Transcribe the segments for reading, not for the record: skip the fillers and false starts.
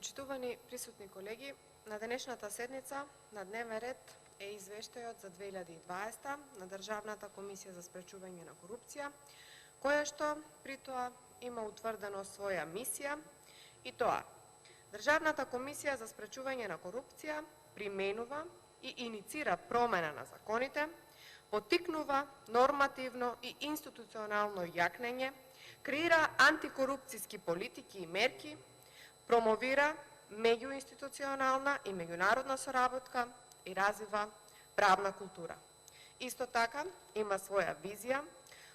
Почитувани присутни колеги, на денешната седница на дневен ред е извештајот за 2020 на Државната комисија за спречување на корупција, која што при тоа има утврдено своја мисија и тоа: Државната комисија за спречување на корупција применува и иницира промена на законите, поттикнува нормативно и институционално јакнење, креира антикорупцијски политики и мерки, промовира меѓуинституционална и меѓународна соработка и развива правна култура. Исто така има своја визија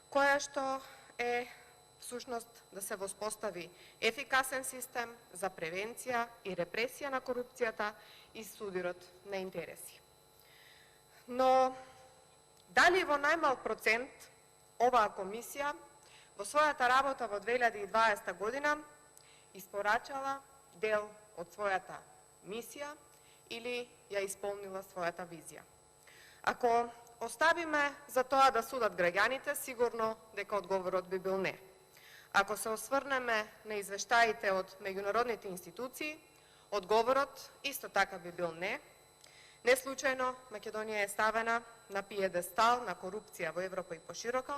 која што е всушност да се воспостави ефикасен систем за превенција и репресија на корупцијата и судирот на интереси. Но дали во најмал процент оваа комисија во својата работа во 2020 година испорачала дел од својата мисија или ја исполнила својата визија? Ако оставиме за тоа да судат граѓаните, сигурно дека одговорот би бил не. Ако се осврнеме на извештаите од меѓународните институции, одговорот исто така би бил не. Не случајно Македонија е ставена на пиедестал на корупција во Европа и пошироко,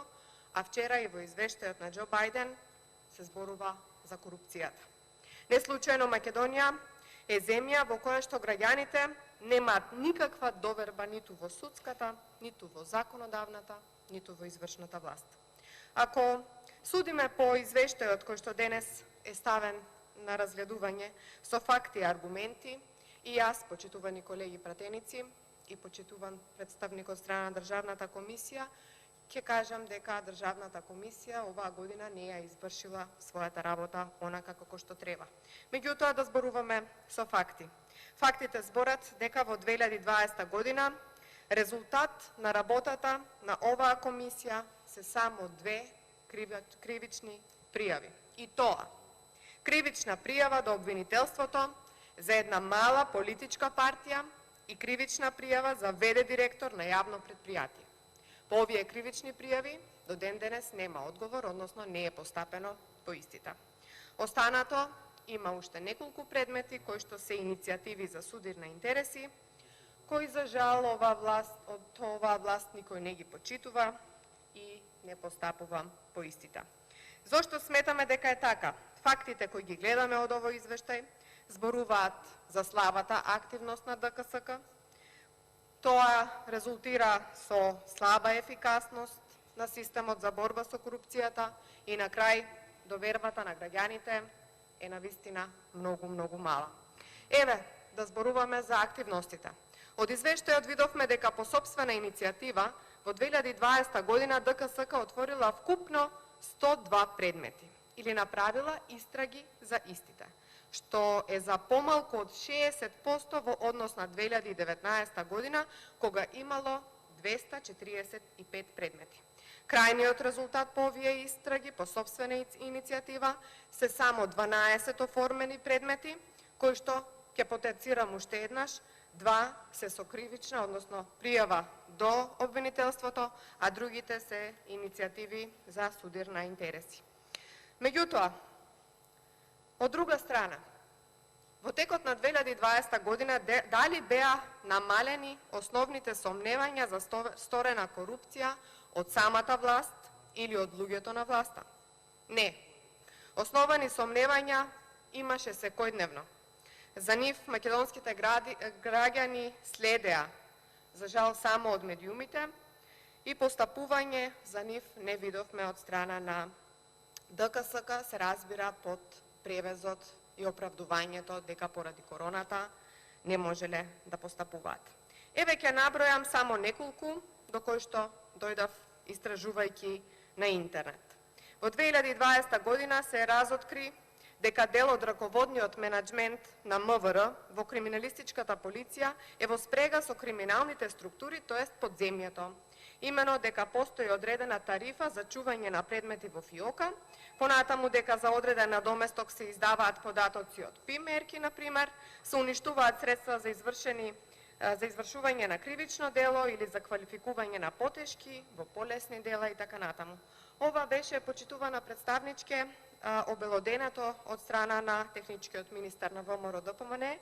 а вчера и во извештајот на Џо Бајден се зборува за корупцијата. Не случајно Македонија е земја во која што граѓаните немаат никаква доверба ниту во судската, ниту во законодавната, ниту во извршната власт. Ако судиме по извештајот кој што денес е ставен на разгледување со факти и аргументи, и јас, почитувани колеги пратеници, и почитуван представник од страна на Државната комисија, ќе кажам дека Државната комисија оваа година не ја извршила својата работа онака како што треба. Меѓутоа да зборуваме со факти. Фактите зборат дека во 2020 година резултат на работата на оваа комисија се само 2 кривични пријави. И тоа: кривична пријава до обвинителството за една мала политичка партија и кривична пријава за ВД директор на јавно претпријатие. По овие кривични пријави до ден денес нема одговор, односно не е постапено по истите. Останато има уште неколку предмети кои што се иницијативи за судир на интереси, кои за жал од оваа власт никој не ги почитува и не постапува по истите. Зошто сметаме дека е така? Фактите кои ги гледаме од овој извештај зборуваат за слабата активност на ДКСК. Тоа резултира со слаба ефикасност на системот за борба со корупцијата и на крај довербата на граѓаните е навистина многу мала. Еве, да зборуваме за активностите. Од извештајот видовме дека по сопствена иницијатива во 2020 година ДКСК отворила вкупно 102 предмети или направила истраги за истите, што е за помалку од 60% во однос на 2019 година, кога имало 245 предмети. Крајниот резултат по овие истраги по сопствена иницијатива се само 12 оформени предмети, кои што, ќе потенцирам уште еднаш, 2 се со кривична, односно пријава до обвинителството, а другите се иницијативи за судир на интереси. Меѓутоа, од друга страна, во текот на 2020 година дали беа намалени основните сомневања за сторена корупција од самата власт или од луѓето на власта? Не. Основани сомневања имаше секојдневно. За нив македонските граѓани следеа, за жал, само од медиумите, и постапување за нив не видовме од страна на ДКСК, се разбира под превезот и оправдувањето дека поради короната не можеле да постапуваат. Еве ќе набројам само неколку до кои што дојдав истражувајќи на интернет. Во 2020 година се разоткри дека дел од раководниот менаџмент на МВР во криминалистичката полиција е во спрега со криминалните структури, тоест подземјето. Имено дека постои одредена тарифа за чување на предмети во ФИОКа, понатаму дека за одреден надоместок се издаваат податоци од ПИ мерки, например, се уништуваат средства за извршени за извршување на кривично дело или за квалификување на потешки во полесни дела и така натаму. Ова беше почитувана представничке обелоденето од страна на техничкиот министар на ВМРО ДПМН,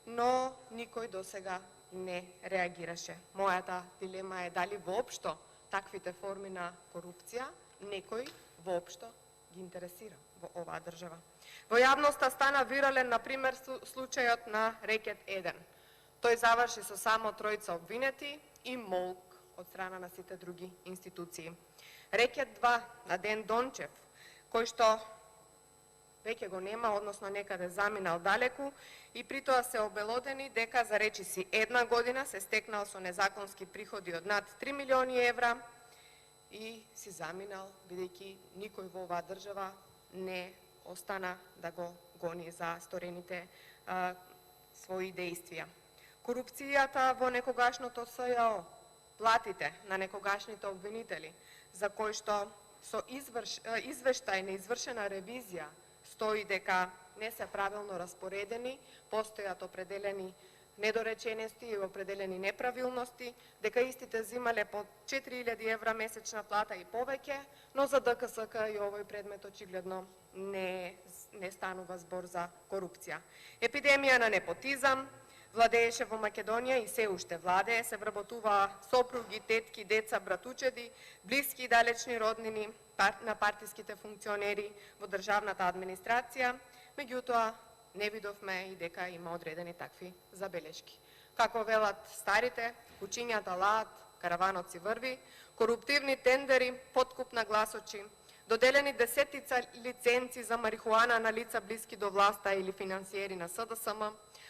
но никој досега не реагираше. Мојата дилема е дали воопшто таквите форми на корупција некој воопшто ги интересира во оваа држава. Во јавноста стана вирален, например, случајот на Рекет 1. Тој заврши со само тројца обвинети и молк од страна на сите други институции. Рекет 2 на Ден Дончев, кој што веќе го нема, односно некаде заминал далеку, и притоа се обелодени дека за речиси една година се стекнал со незаконски приходи од над 3 милиони евра и си заминал, бидејќи никој во оваа држава не остана да го гони за сторените своји дејствија. Корупцијата во некогашното СЈО, платите на некогашните обвинители, за кои што со извештај на извршена ревизија стои дека не се правилно распоредени, постојат определени недоречености и определени неправилности, дека истите земале по 4000 евра месечна плата и повеќе, но за ДКСК и овој предмет очигледно не станува збор за корупција. Епидемија на непотизам владееше во Македонија и се уште владее, се вработуваа сопруги, тетки, деца, братучеди, блиски и далечни роднини на партиските функционери во државната администрација, меѓутоа не видовме и дека има одредени такви забелешки. Како велат старите, кучињата лаат, караванот си врви, коруптивни тендери, подкуп на гласочи, доделени десетица лиценци за марихуана на лица блиски до власта или финансиери на СДСМ,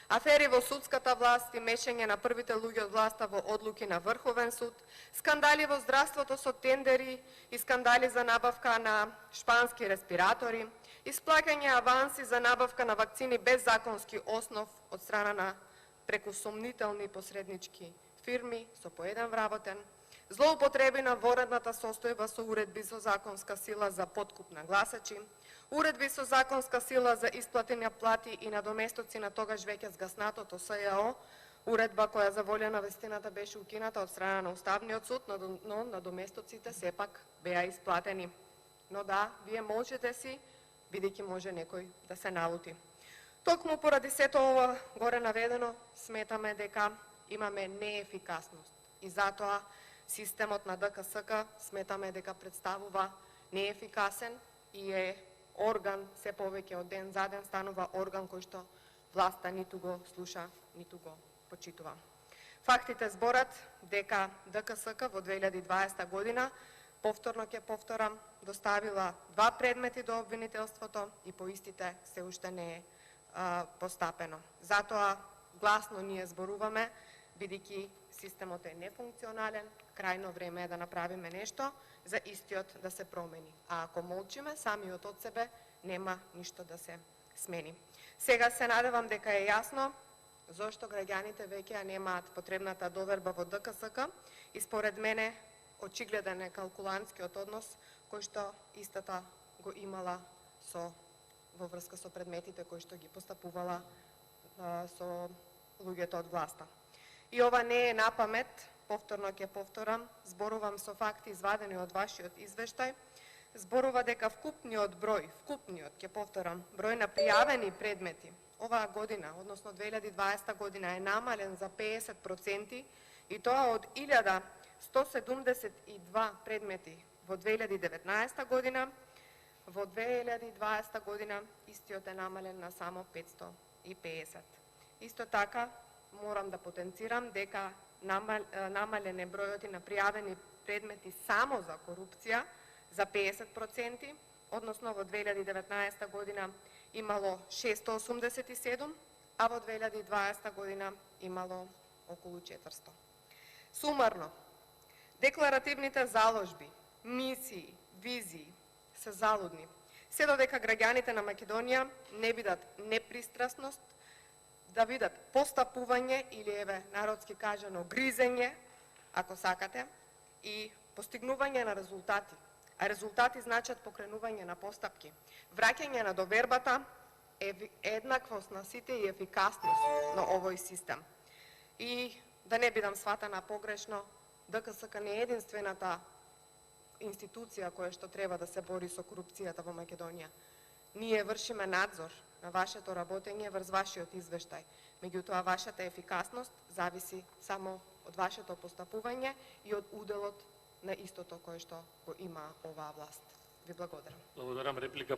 афери во судската власт и мешање на првите луѓе од власта во одлуки на Врховен суд, скандали во здравството со тендери и скандали за набавка на шпански респиратори, исплаќање аванси за набавка на вакцини без законски основ од страна на преку сомнителни посреднички фирми со по еден вработен, злоупотреби на воредната состојба со уредби со законска сила за подкуп на гласачи, уредби со законска сила за исплатени плати и надоместоци на тогаш веќе згаснатото СЈО, уредба која за волја на вестината беше укината од страна на Уставниот суд, но надоместоците сепак беа исплатени. Но да, вие можете си, бидејќи може некој да се налути. Токму поради сето ова горе наведено, сметаме дека имаме неефикасност и затоа системот на ДКСК сметаме дека представува неефикасен и е орган се повеќе од ден за ден станува орган кој што власта ниту го слуша, ниту го почитува. Фактите зборат дека ДКСК во 2020 година, повторно ќе повторам, доставила 2 предмети до обвинителството и по истите се уште не е постапено. Затоа гласно ние зборуваме, бидејќи системот е нефункционален, крајно време е да направиме нешто за истиот да се промени. А ако молчиме, самиот од себе нема ништо да се смени. Сега се надевам дека е јасно зошто граѓаните веќе немаат потребната доверба во ДКСК и според мене очигледен е калкулантскиот однос кој што истата го имала во врска со предметите кои што ги постапувала со луѓето од власта. И ова не е напамет, повторно ќе повторам, зборувам со факти извадени од вашиот извештај, зборува дека вкупниот број, ќе повторам, број на пријавени предмети оваа година, односно 2020 година е намален за 50% и тоа од 1172 предмети во 2019 година, во 2020 година истиот е намален на само 550. Исто така, морам да потенцирам дека намален е бројот и на пријавени предмети само за корупција за 50%, односно во 2019 година имало 687, а во 2020 година имало околу 400. Сумарно, декларативните заложби, мисии, визии се залудни, се додека граѓаните на Македонија не видат непристрасност, да видат постапување или народски кажано гризење, ако сакате, и постигнување на резултати. А резултати значат покренување на постапки, враќање на довербата, еднаквост на сите и ефикасност на овој систем. И да не бидам сватана погрешно, ДКСК не е единствената институција која што треба да се бори со корупцијата во Македонија. Ние вршиме надзор на вашето работење врз вашиот извештај. Меѓутоа, вашата ефикасност зависи само од вашето постапување и од уделот на истото кое што го има оваа власт. Ви благодарам. Благодарам. Реплика